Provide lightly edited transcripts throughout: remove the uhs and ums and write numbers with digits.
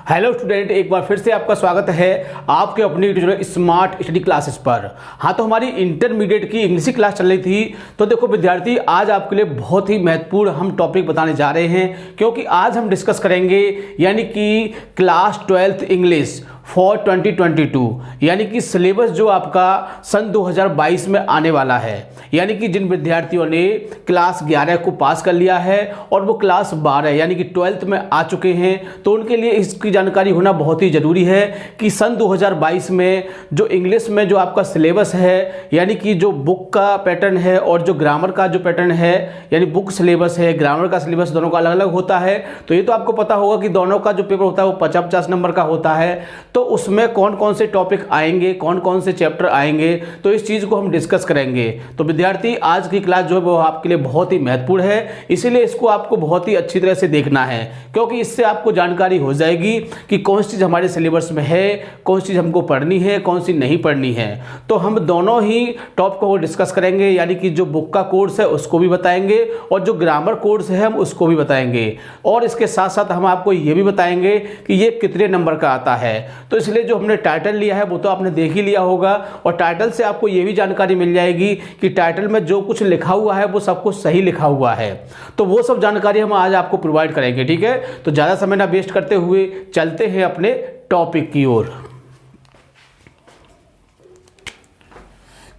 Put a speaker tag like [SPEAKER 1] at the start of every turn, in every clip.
[SPEAKER 1] Hello student, एक बार फिर से आपका स्वागत है आपके अपनी ट्यूटर स्मार्ट स्टडी क्लासेस पर। हाँ, तो हमारी इंटरमीडिएट की इंग्लिश की क्लास चल रही थी। तो देखो विद्यार्थी, आज आपके लिए बहुत ही महत्वपूर्ण हम टॉपिक बताने जा रहे हैं, क्योंकि आज हम डिस्कस करेंगे यानी कि क्लास 12th इंग्लिश फॉर 2022, यानी कि सिलेबस जो आपका सन 2022 में आने वाला है। यानी कि जिन विद्यार्थियों ने क्लास 11 को पास कर लिया है और वो क्लास 12 यानी कि 12th में आ चुके हैं, तो उनके लिए इसकी जानकारी होना बहुत ही ज़रूरी है कि सन 2022 में जो इंग्लिश में जो आपका सिलेबस है, यानी कि जो बुक का पैटर्न है और जो ग्रामर का जो पैटर्न है, यानी बुक सिलेबस है, ग्रामर का सिलेबस, दोनों का अलग अलग होता है। तो ये तो आपको पता होगा कि दोनों का जो पेपर होता है वो 50-50 नंबर का होता है। तो उसमें कौन कौन से टॉपिक आएंगे, कौन कौन से चैप्टर आएंगे, तो इस चीज़ को हम डिस्कस करेंगे। तो विद्यार्थी, आज की क्लास जो है वो आपके लिए बहुत ही महत्वपूर्ण है, इसीलिए इसको आपको बहुत ही अच्छी तरह से देखना है, क्योंकि इससे आपको जानकारी हो जाएगी कि कौन सी चीज़ हमारे सिलेबस में है, कौन सी चीज़ हमको पढ़नी है, कौन सी नहीं पढ़नी है। तो हम दोनों ही टॉपिक को डिस्कस करेंगे, यानी कि जो बुक का कोर्स है उसको भी बताएंगे और जो ग्रामर कोर्स है हम उसको भी बताएंगे, और इसके साथ साथ हम आपको ये भी बताएंगे कि ये कितने नंबर का आता है। तो इसलिए जो हमने टाइटल लिया है वो तो आपने देख ही लिया होगा, और टाइटल से आपको ये भी जानकारी मिल जाएगी कि टाइटल में जो कुछ लिखा हुआ है वो सब कुछ सही लिखा हुआ है। तो वो सब जानकारी हम आज आपको प्रोवाइड करेंगे, ठीक है। तो ज़्यादा समय ना वेस्ट करते हुए चलते हैं अपने टॉपिक की ओर।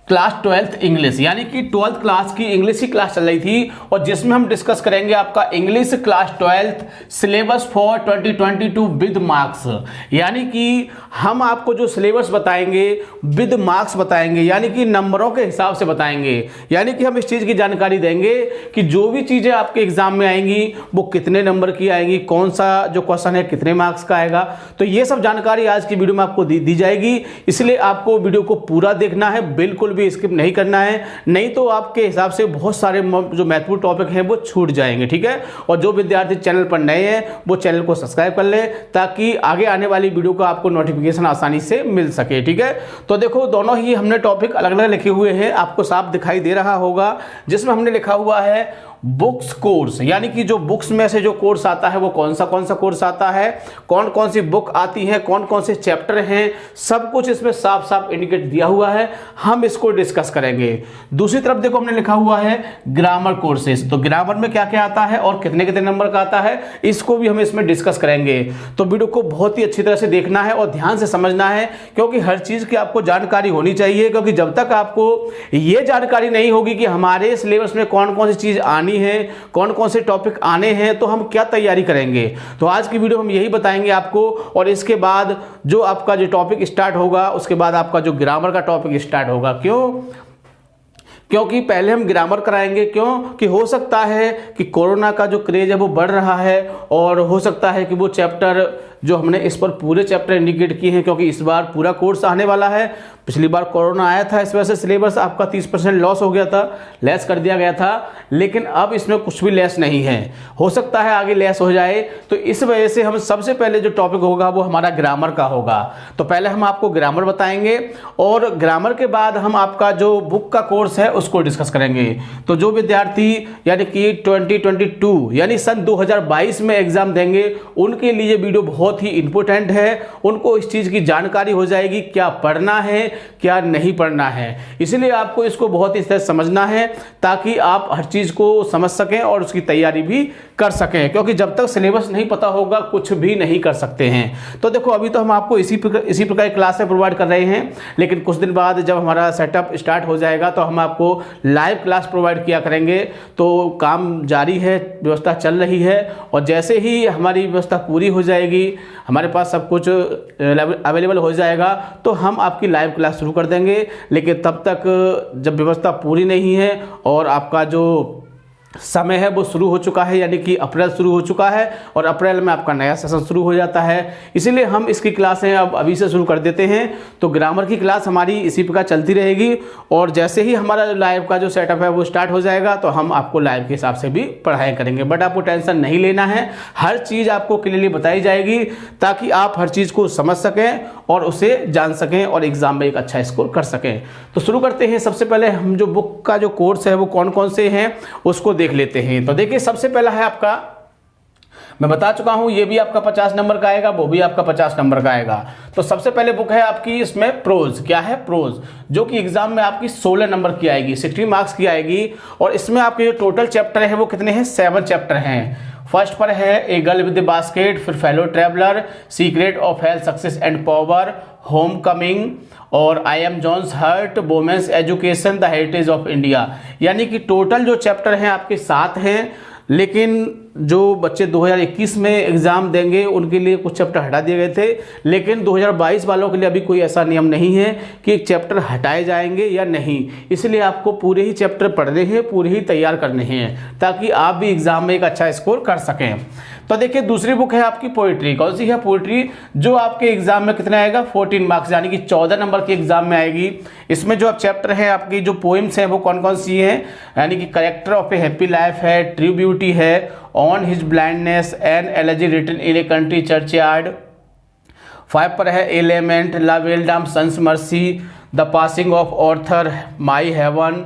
[SPEAKER 1] क्लास 12th इंग्लिश, यानी कि 12th क्लास की इंग्लिश की क्लास चल रही थी, और जिसमें हम डिस्कस करेंगे आपका English class 12th syllabus for 2022 with marks. यानी कि हम आपको जो सिलेबस बताएंगे विद मार्क्स बताएंगे, यानी कि नंबरों के हिसाब से बताएंगे। यानी कि हम इस चीज़ की जानकारी देंगे कि जो भी चीज़ें आपके एग्जाम में आएंगी वो कितने नंबर की आएंगी, कौन सा जो क्वेश्चन है कितने मार्क्स का आएगा। तो ये सब जानकारी आज की वीडियो में आपको दी जाएगी, इसलिए आपको वीडियो को पूरा देखना है, बिल्कुल स्किप नहीं करना है, नहीं तो आपके हिसाब से बहुत सारे जो महत्वपूर्ण टॉपिक हैं वो छूट जाएंगे, ठीक है। और जो विद्यार्थी चैनल पर नए हैं वो चैनल को सब्सक्राइब कर ले, ताकि आगे आने वाली वीडियो का आपको नोटिफिकेशन आसानी से मिल सके, ठीक है। तो देखो, दोनों ही हमने टॉपिक अलग अलग लिखे हुए हैं, आपको साफ दिखाई दे रहा होगा, जिसमें हमने लिखा हुआ है बुक्स कोर्स, यानी कि जो बुक्स में से जो कोर्स आता है वो कौन सा कोर्स आता है, कौन कौन सी बुक आती है, कौन कौन से चैप्टर हैं, सब कुछ इसमें साफ साफ इंडिकेट दिया हुआ है। हम इसको डिस्कस करेंगे। दूसरी तरफ देखो, हमने लिखा हुआ है ग्रामर कोर्सेज। तो ग्रामर में क्या क्या आता है और कितने कितने नंबर का आता है, इसको भी हम इसमें डिस्कस करेंगे। तो वीडियो को बहुत ही अच्छी तरह से देखना है और ध्यान से समझना है, क्योंकि हर चीज़ की आपको जानकारी होनी चाहिए। क्योंकि जब तक आपको ये जानकारी नहीं होगी कि हमारे सिलेबस में कौन कौन सी चीज़ आनी है, कौन कौन से टॉपिक आने हैं, तो हम क्या तैयारी करेंगे। तो आज की वीडियो हम यही बताएंगे आपको, और इसके बाद जो आपका जो टॉपिक स्टार्ट होगा उसके बाद आपका जो ग्रामर का टॉपिक स्टार्ट होगा। क्योंकि पहले हम ग्रामर कराएंगे, क्यों कि हो सकता है कि कोरोना का जो क्रेज है वो बढ़ रहा है, और हो सकता है कि वो चैप्टर जो हमने इस पर पूरे चैप्टर इंडिकेट किए हैं, क्योंकि इस बार पूरा कोर्स आने वाला है। पिछली बार कोरोना आया था, इस वजह से सिलेबस आपका 30% लॉस हो गया था, लेस कर दिया गया था, लेकिन अब इसमें कुछ भी लेस नहीं है, हो सकता है आगे लेस हो जाए। तो इस वजह से हम सबसे पहले जो टॉपिक होगा वो हमारा ग्रामर का होगा। तो पहले हम आपको ग्रामर बताएंगे, और ग्रामर के बाद हम आपका जो बुक का कोर्स है उसको डिस्कस करेंगे। तो जो विद्यार्थी यानी कि 2022 यानी सन 2022 में एग्जाम देंगे, उनके लिए वीडियो बहुत ही इंपॉर्टेंट है। उनको इस चीज़ की जानकारी हो जाएगी क्या पढ़ना है, क्या नहीं पढ़ना है। इसलिए आपको इसको बहुत ही समझना है, ताकि आप हर चीज़ को समझ सकें और उसकी तैयारी भी कर सकें, क्योंकि जब तक सिलेबस नहीं पता होगा कुछ भी नहीं कर सकते हैं। तो देखो, अभी तो हम आपको इसी प्रकार की क्लासें प्रोवाइड कर रहे हैं, लेकिन कुछ दिन बाद जब हमारा सेटअप स्टार्ट हो जाएगा तो हम आपको लाइव क्लास प्रोवाइड किया करेंगे। तो काम जारी है, व्यवस्था चल रही है, और जैसे ही हमारी व्यवस्था पूरी हो जाएगी, हमारे पास सब कुछ अवेलेबल हो जाएगा, तो हम आपकी लाइव क्लास शुरू कर देंगे। लेकिन तब तक जब व्यवस्था पूरी नहीं है और आपका जो समय है वो शुरू हो चुका है, यानी कि अप्रैल शुरू हो चुका है, और अप्रैल में आपका नया सेशन शुरू हो जाता है, इसीलिए हम इसकी क्लासें अब अभी से शुरू कर देते हैं। तो ग्रामर की क्लास हमारी इसी प्रकार चलती रहेगी, और जैसे ही हमारा लाइव का जो सेटअप है वो स्टार्ट हो जाएगा तो हम आपको लाइव के हिसाब से भी पढ़ाई करेंगे। बट आपको टेंशन नहीं लेना है, हर चीज़ आपको क्लियरली बताई जाएगी, ताकि आप हर चीज़ को समझ सकें और उसे जान सकें और एग्जाम में एक अच्छा स्कोर कर सकें। तो शुरू करते हैं। सबसे पहले हम जो बुक का जो कोर्स है वो कौन कौन से हैं उसको देख लेते हैं। तो देखिए, सबसे पहला है आपका मैं बता चुका हूं, ये भी आपका 50 नंबर का आएगा, वो भी आपका 50 नंबर का आएगा। तो सबसे पहले बुक है आपकी इसमें प्रोज, क्या है प्रोज, जो कि एग्जाम में आपकी 16 नंबर की आएगी, 60 मार्क्स की आएगी। और इसमें आपके जो टोटल चैप्टर है वो कितने हैं, 7 चैप्टर हैं। फर्स्ट पर है a girl with the basket, फिर fellow traveller, secret of health success and power, home coming, और I am John's hurt, women's education, the heritage of India. यानी कि टोटल जो चैप्टर हैं आपके 7 हैं, लेकिन जो बच्चे 2021 में एग्जाम देंगे उनके लिए कुछ चैप्टर हटा दिए गए थे, लेकिन 2022 वालों के लिए अभी कोई ऐसा नियम नहीं है कि एक चैप्टर हटाए जाएंगे या नहीं। इसलिए आपको पूरे ही चैप्टर पढ़ने हैं, पूरे ही तैयार करने हैं, ताकि आप भी एग्जाम में एक अच्छा स्कोर कर सकें। तो देखिए दूसरी बुक है आपकी पोइट्री। कौन सी है, पोइट्री, जो आपके एग्जाम में कितना आएगा, 14 मार्क्स, यानी कि 14 नंबर के एग्जाम में आएगी। इसमें जो आप चैप्टर है आपकी जो पोइम्स हैं वो कौन कौन सी हैं, यानी कि character of a happy life है, ट्रू ब्यूटी है, on his blindness, an elegy written in a country churchyard. 5 पर है element, la belle dame, sans merci, the passing of Arthur, my heaven,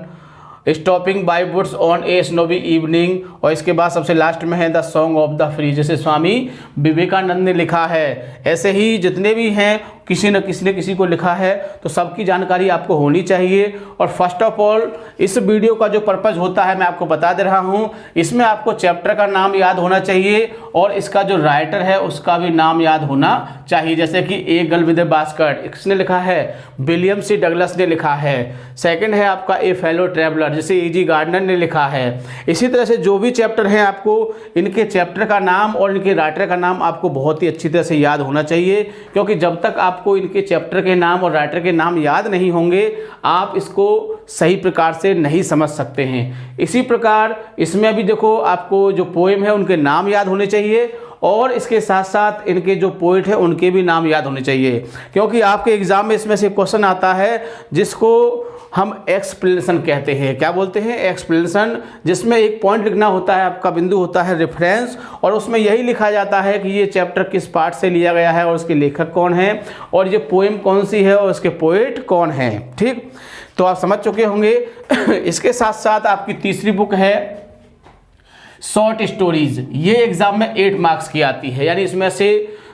[SPEAKER 1] stopping by woods on a snowy evening. और इसके बाद सबसे last में है the song of the free, जैसे स्वामी विवेकानंद ने लिखा है। ऐसे ही जितने भी हैं किसी न किसी को लिखा है, तो सबकी जानकारी आपको होनी चाहिए। और फर्स्ट ऑफ ऑल इस वीडियो का जो पर्पज़ होता है मैं आपको बता दे रहा हूँ। इसमें आपको चैप्टर का नाम याद होना चाहिए और इसका जो राइटर है उसका भी नाम याद होना चाहिए। जैसे कि ए गर्ल विद ए बास्केट किसने लिखा है, विलियम सी डगलस ने लिखा है। सेकंड है आपका ए फेलो ट्रैवलर, जैसे ए जी गार्डनर ने लिखा है। इसी तरह से जो भी चैप्टर हैं आपको इनके चैप्टर का नाम और इनके राइटर का नाम आपको बहुत ही अच्छी तरह से याद होना चाहिए, क्योंकि जब तक आपको इनके चैप्टर के नाम और राइटर के नाम याद नहीं होंगे आप इसको सही प्रकार से नहीं समझ सकते हैं। इसी प्रकार इसमें भी देखो आपको जो पोएम है उनके नाम याद होने चाहिए और इसके साथ साथ इनके जो पोइट है उनके भी नाम याद होने चाहिए, क्योंकि आपके एग्जाम में इसमें से क्वेश्चन आता है जिसको हम एक्सप्लेनेशन कहते हैं। क्या बोलते हैं, एक्सप्लेनेशन, जिसमें एक पॉइंट लिखना होता है, आपका बिंदु होता है रेफरेंस, और उसमें यही लिखा जाता है कि ये चैप्टर किस पार्ट से लिया गया है और उसके लेखक कौन है और ये पोएम कौन सी है और उसके पोइट कौन है। ठीक, तो आप समझ चुके होंगे। इसके साथ साथ आपकी तीसरी बुक है शॉर्ट स्टोरीज। ये एग्जाम में 8 मार्क्स की आती है, यानी इसमें से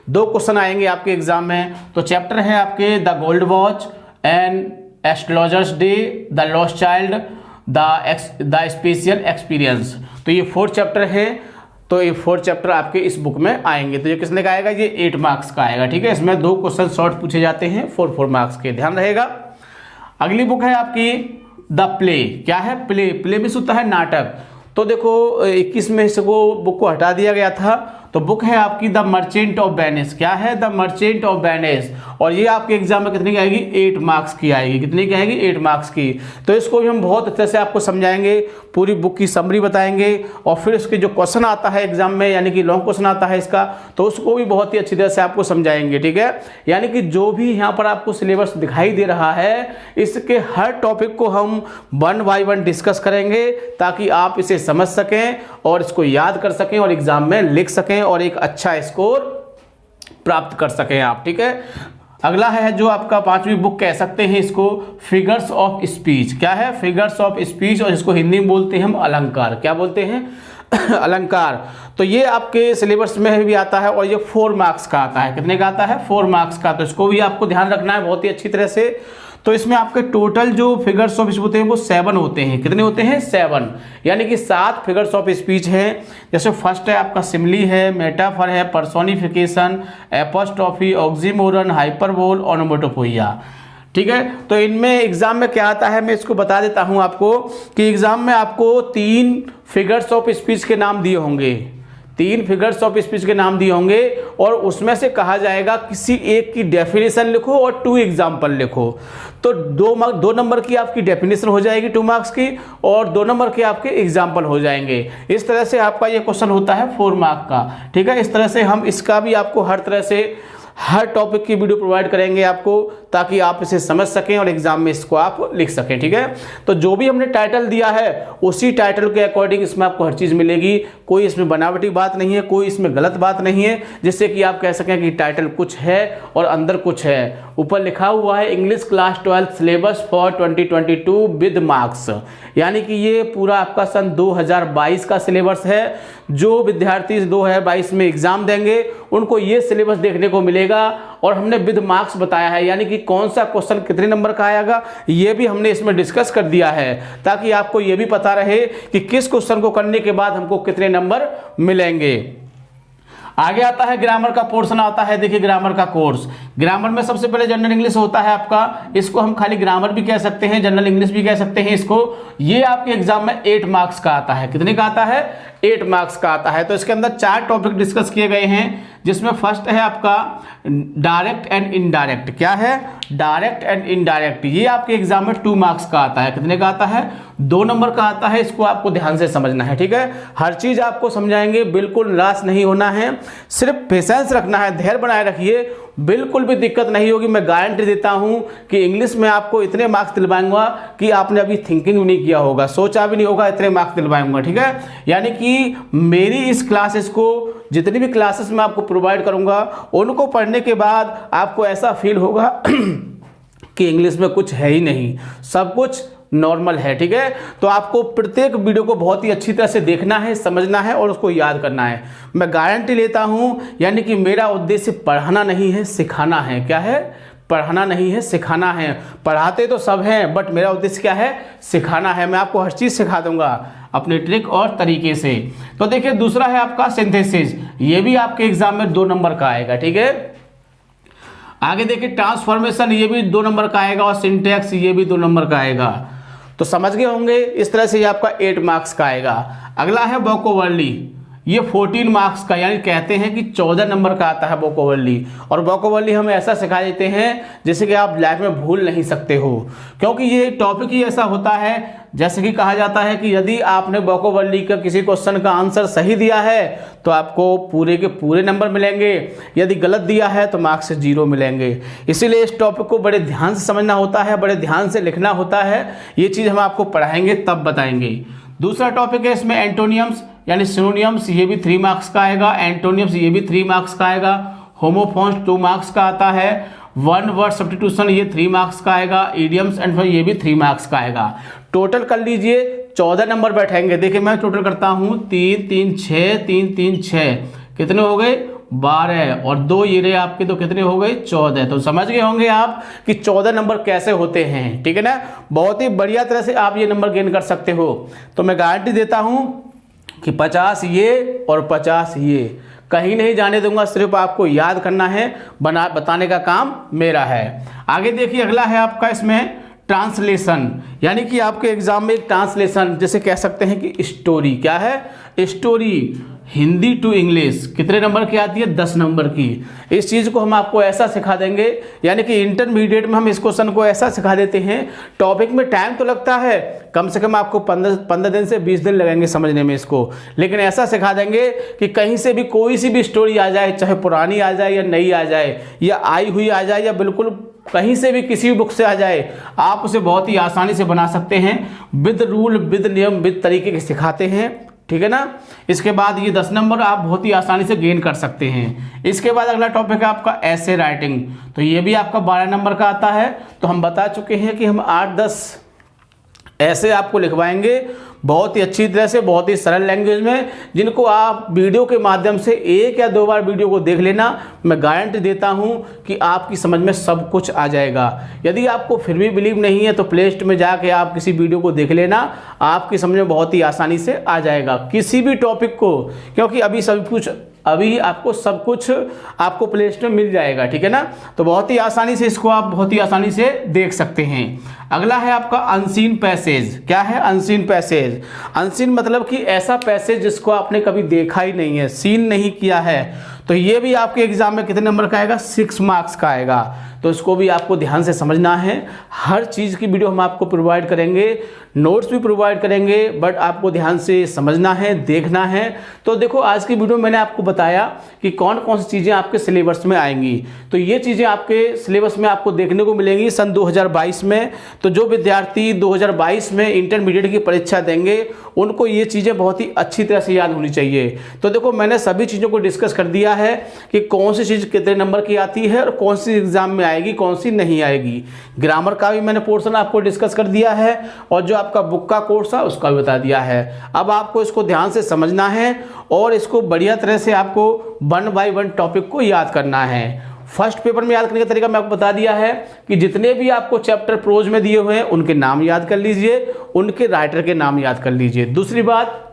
[SPEAKER 1] 2 क्वेश्चन आएंगे आपके एग्जाम में। तो चैप्टर है आपके the gold watch and astrologers day, the lost child, the special experience. तो ये 4 चैप्टर है, तो ये 4 चैप्टर आपके इस बुक में आएंगे। तो ये किसने का आएगा, ये 8 मार्क्स का आएगा। ठीक है, इसमें 2 क्वेश्चन शॉर्ट पूछे जाते हैं 4 मार्क्स के, ध्यान रहेगा। अगली बुक है आपकी द प्ले। क्या है, प्ले, प्ले में होता है नाटक। तो देखो 21 में इसको बुक को हटा दिया गया था, तो बुक है आपकी द मर्चेंट ऑफ वेनिस। क्या है, द मर्चेंट ऑफ वेनिस, और ये आपके एग्जाम में कितनी की आएगी, 8 मार्क्स की आएगी। कितनी की आएगी, 8 मार्क्स की। तो इसको भी हम बहुत अच्छे से आपको समझाएंगे, पूरी बुक की समरी बताएंगे और फिर इसके जो क्वेश्चन आता है एग्जाम में, यानी कि लॉन्ग क्वेश्चन आता है इसका, तो उसको भी बहुत ही अच्छी तरह से आपको समझाएंगे। ठीक है, यानी कि जो भी यहाँ पर आपको सिलेबस दिखाई दे रहा है इसके हर टॉपिक को हम 1 बाय 1 डिस्कस करेंगे, ताकि आप इसे समझ सकें और इसको याद कर सकें और एग्जाम में लिख सकें और एक अच्छा स्कोर प्राप्त कर सकें आप। ठीक है, अगला है जो आपका 5वीं बुक कह सकते हैं इसको, फिगर्स ऑफ स्पीच। क्या है, फिगर्स ऑफ स्पीच, और इसको हिंदी में बोलते हैं हम अलंकार। क्या बोलते हैं, अलंकार। तो ये आपके सिलेबस में भी आता है और ये 4 मार्क्स का आता है। कितने का आता है, 4 मार्क्स का। तो इसको भी आपको ध्यान रखना है बहुत ही अच्छी तरह से। तो इसमें आपके टोटल जो फिगर्स ऑफ स्पीच होते हैं वो 7 होते हैं। कितने होते हैं, 7, यानी कि 7 फिगर्स ऑफ स्पीच हैं। जैसे फर्स्ट है आपका सिमली है, मेटाफर है, पर्सोनिफिकेशन, एपोस्ट्रोफी, ऑक्सीमोरन, हाइपरबोल, ओनोमेटोपोइया। ठीक है, तो इनमें एग्जाम में क्या आता है मैं इसको बता देता हूं आपको कि एग्जाम में आपको 3 फिगर्स ऑफ स्पीच के नाम दिए होंगे, 3 फिगर्स ऑफ स्पीच के नाम दिए होंगे और उसमें से कहा जाएगा किसी एक की डेफिनेशन लिखो और 2 एग्जाम्पल लिखो। तो 2 नंबर की आपकी डेफिनेशन हो जाएगी 2 मार्क्स की और 2 नंबर के आपके एग्जाम्पल हो जाएंगे। इस तरह से आपका ये क्वेश्चन होता है 4 मार्क का। ठीक है, इस तरह से हम इसका भी आपको हर तरह से हर टॉपिक की वीडियो प्रोवाइड करेंगे आपको, ताकि आप इसे समझ सकें और एग्जाम में इसको आप लिख सकें। ठीक है, तो जो भी हमने टाइटल दिया है उसी टाइटल के अकॉर्डिंग इसमें आपको हर चीज़ मिलेगी, कोई इसमें बनावटी बात नहीं है, कोई इसमें गलत बात नहीं है, जिससे कि आप कह सकें कि टाइटल कुछ है और अंदर कुछ है। ऊपर लिखा हुआ है English class 12 syllabus for 2022 with marks, यानी कि ये पूरा आपका सन 2022 का सिलेबस है। जो विद्यार्थी 2022 में एग्जाम देंगे उनको ये सिलेबस देखने को मिलेगा और हमने विद मार्क्स बताया है, यानी कि कौन सा क्वेश्चन कितने नंबर का आएगा ये भी हमने इसमें डिस्कस कर दिया है, ताकि आपको ये भी पता रहे कि किस क्वेश्चन को करने के बाद हमको कितने नंबर मिलेंगे। आगे आता है ग्रामर का पोर्शन आता है। देखिए ग्रामर का कोर्स, ग्रामर में सबसे पहले जनरल इंग्लिश होता है आपका, इसको हम खाली ग्रामर भी कह सकते हैं, जनरल इंग्लिश भी कह सकते हैं इसको। ये आपके एग्जाम में 8 मार्क्स का आता है। कितने का आता है? 8 मार्क्स का आता है। तो इसके अंदर 4 टॉपिक डिस्कस किए गए हैं, जिसमें फर्स्ट है आपका डायरेक्ट एंड इनडायरेक्ट। क्या है? Direct and indirect. ये आपके एग्जाम में 2 मार्क्स का आता है। कितने का आता है? 2 नंबर का आता है। इसको आपको ध्यान से समझना है। ठीक है, हर चीज आपको समझाएंगे, बिल्कुल निराश नहीं होना है, सिर्फ पेशेंस रखना है, धैर्य बनाए रखिए, बिल्कुल भी दिक्कत नहीं होगी। मैं गारंटी देता हूं कि इंग्लिश में आपको इतने मार्क्स दिलवाऊंगा कि आपने अभी थिंकिंग भी नहीं किया होगा, सोचा भी नहीं होगा, इतने मार्क्स दिलवाऊंगा। ठीक है, यानी कि मेरी इस क्लासेस को, जितनी भी क्लासेस मैं आपको प्रोवाइड करूंगा, उनको पढ़ने के बाद आपको ऐसा फील होगा कि इंग्लिश में कुछ है ही नहीं, सब कुछ नॉर्मल है। ठीक है, तो आपको प्रत्येक वीडियो को बहुत ही अच्छी तरह से देखना है, समझना है और उसको याद करना है। मैं गारंटी लेता हूं, यानी कि मेरा उद्देश्य पढ़ाना नहीं है, सिखाना है। क्या है? पढ़ाना नहीं है, सिखाना है। पढ़ाते तो सब हैं, बट मेरा उद्देश्य क्या है? सिखाना है। मैं आपको हर चीज़ सिखा दूंगा अपने ट्रिक और तरीके से। तो देखिए दूसरा है आपका सिंथेसिस, ये भी आपके एग्जाम में 2 नंबर का आएगा। ठीक है, आगे देखिए ट्रांसफॉर्मेशन, ये भी 2 नंबर का आएगा और सिंटैक्स ये भी 2 नंबर का आएगा। तो समझ गए होंगे, इस तरह से ये आपका 8 मार्क्स का आएगा। अगला है वोकैबुलरी, ये 14 मार्क्स का, यानी कहते हैं कि 14 नंबर का आता है वोकैबुलरी। और वोकैबुलरी हम ऐसा सिखा देते हैं जैसे कि आप लाइफ में भूल नहीं सकते हो, क्योंकि ये टॉपिक ही ऐसा होता है, जैसे कि कहा जाता है कि यदि आपने वोकैबुलरी का किसी क्वेश्चन का आंसर सही दिया है तो आपको पूरे के पूरे नंबर मिलेंगे, यदि गलत दिया है तो मार्क्स से 0 मिलेंगे। इसीलिए इस टॉपिक को बड़े ध्यान से समझना होता है, बड़े ध्यान से लिखना होता है। ये चीज़ हम आपको पढ़ाएंगे तब बताएंगे। दूसरा टॉपिक है इसमें एंटोनियम्स यानी सिनोनियम्स, ये भी 3 मार्क्स का आएगा। एंटोनियम्स ये भी 3 मार्क्स का आएगा। होमोफोन्स 2 मार्क्स का आता है। वन वर्ड सब्स्टिट्यूशन ये 3 मार्क्स का आएगा। इडियम्स एंड ये भी 3 मार्क्स का आएगा। टोटल कर लीजिए 14 नंबर बैठेंगे। देखिए मैं टोटल करता हूँ 3 3 6 3 3 6, कितने हो गए? 12 और 2 ये रहे आपके, तो कितने हो गए? 14। तो समझ गए होंगे आप कि 14 नंबर कैसे होते हैं। ठीक है ना, बहुत ही बढ़िया तरह से आप ये नंबर गेन कर सकते हो। तो मैं गारंटी देता हूँ कि 50 ये और 50 ये, कहीं नहीं जाने दूंगा, सिर्फ आपको याद करना है, बताने का काम मेरा है। आगे देखिए अगला है आपका इसमें ट्रांसलेशन, यानी कि आपके एग्जाम में एक ट्रांसलेशन, जैसे कह सकते हैं कि स्टोरी। क्या है? स्टोरी हिंदी टू इंग्लिश कितने नंबर की आती है? 10 नंबर की। इस चीज़ को हम आपको ऐसा सिखा देंगे, यानी कि इंटरमीडिएट में हम इस क्वेश्चन को ऐसा सिखा देते हैं। टॉपिक में टाइम तो लगता है, कम से कम आपको 15 दिन से 20 दिन लगेंगे समझने में इसको, लेकिन ऐसा सिखा देंगे कि कहीं से भी कोई सी भी स्टोरी आ जाए, चाहे पुरानी आ जाए या नई आ जाए या आई हुई आ जाए या बिल्कुल कहीं से भी किसी भी बुक से आ जाए, आप उसे बहुत ही आसानी से बना सकते हैं। विद रूल, विद नियम, विद तरीके के सिखाते हैं। ठीक है ना, इसके बाद ये 10 नंबर आप बहुत ही आसानी से गेन कर सकते हैं। इसके बाद अगला टॉपिक है आपका ऐसे राइटिंग, तो ये भी आपका 12 नंबर का आता है। तो हम बता चुके हैं कि हम 8-10 ऐसे आपको लिखवाएंगे बहुत ही अच्छी तरह से, बहुत ही सरल लैंग्वेज में, जिनको आप वीडियो के माध्यम से 1 या 2 बार वीडियो को देख लेना। मैं गारंटी देता हूं कि आपकी समझ में सब कुछ आ जाएगा। यदि आपको फिर भी बिलीव नहीं है तो प्ले स्टोर में जाके आप किसी वीडियो को देख लेना, आपकी समझ में बहुत ही आसानी से आ जाएगा किसी भी टॉपिक को, क्योंकि अभी आपको सब कुछ आपको प्ले स्टोर में मिल जाएगा। ठीक है ना, तो बहुत ही आसानी से इसको आप बहुत ही आसानी से देख सकते हैं। अगला है आपका अनसीन पैसेज। क्या है अनसीन पैसेज? अनसीन मतलब कि ऐसा पैसेज जिसको आपने कभी देखा ही नहीं है, सीन नहीं किया है। तो ये भी आपके एग्जाम में कितने नंबर का आएगा? 6 मार्क्स का आएगा। तो इसको भी आपको ध्यान से समझना है। हर चीज़ की वीडियो हम आपको प्रोवाइड करेंगे, नोट्स भी प्रोवाइड करेंगे, बट आपको ध्यान से समझना है, देखना है। तो देखो आज की वीडियो में मैंने आपको बताया कि कौन कौन सी चीज़ें आपके सिलेबस में आएंगी। तो ये चीज़ें आपके सिलेबस में आपको देखने को मिलेंगी सन 2022 में। तो जो विद्यार्थी 2022 में इंटरमीडिएट की परीक्षा देंगे उनको ये चीज़ें बहुत ही अच्छी तरह से याद होनी चाहिए। तो देखो मैंने सभी चीज़ों को डिस्कस कर दिया है कि कौन सी चीज़ कितने नंबर की आती है और कौन सी एग्जाम में आएगी, कौन सी नहीं आएगी। ग्रामर का भी मैंने पोर्शन आपको डिस्कस कर दिया है और जो आपका बुक का कोर्स है उसका भी बता दिया है। अब आपको इसको ध्यान से समझना है और इसको बढ़िया तरह से आपको 1 बाय 1 टॉपिक को याद करना है। फर्स्ट पेपर में याद करने का तरीका मैं आपको बता दिया है कि जितने भी आपको चैप्टर प्रोज में दिए हुए हैं उनके नाम याद कर लीजिए, उनके राइटर के नाम याद कर लीजिए। दूसरी बात,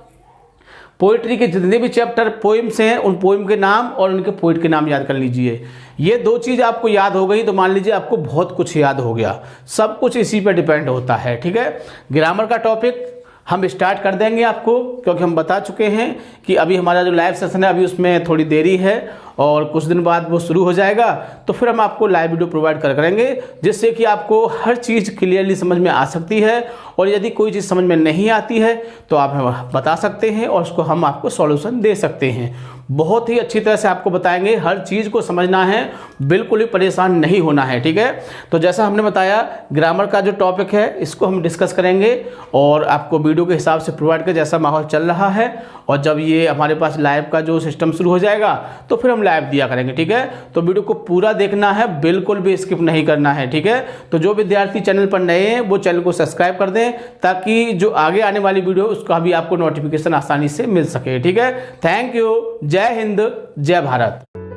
[SPEAKER 1] पोइट्री के जितने भी चैप्टर पोइम्स हैं उन पोइम के नाम और उनके पोइट के नाम याद कर लीजिए। ये 2 चीज़ आपको याद हो गई तो मान लीजिए आपको बहुत कुछ याद हो गया। सब कुछ इसी पे डिपेंड होता है, ठीक है। ग्रामर का टॉपिक हम स्टार्ट कर देंगे आपको, क्योंकि हम बता चुके हैं कि अभी हमारा जो लाइव सेशन है अभी उसमें थोड़ी देरी है और कुछ दिन बाद वो शुरू हो जाएगा। तो फिर हम आपको लाइव वीडियो प्रोवाइड करेंगे जिससे कि आपको हर चीज़ क्लियरली समझ में आ सकती है। और यदि कोई चीज़ समझ में नहीं आती है तो आप हमें बता सकते हैं और उसको हम आपको सॉल्यूशन दे सकते हैं। बहुत ही अच्छी तरह से आपको बताएंगे, हर चीज़ को समझना है, बिल्कुल भी परेशान नहीं होना है, ठीक है। तो जैसा हमने बताया ग्रामर का जो टॉपिक है इसको हम डिस्कस करेंगे और आपको वीडियो के हिसाब से प्रोवाइड कर जैसा माहौल चल रहा है। और जब ये हमारे पास लाइव का जो सिस्टम शुरू हो जाएगा तो फिर हम लाइव दिया करेंगे, ठीक है। तो वीडियो को पूरा देखना है, बिल्कुल भी स्किप नहीं करना है, ठीक है। तो जो विद्यार्थी चैनल पर नए हैं वो चैनल को सब्सक्राइब कर दें ताकि जो आगे आने वाली वीडियो उसका भी आपको नोटिफिकेशन आसानी से मिल सके, ठीक है। Thank you. जय हिंद, जय भारत।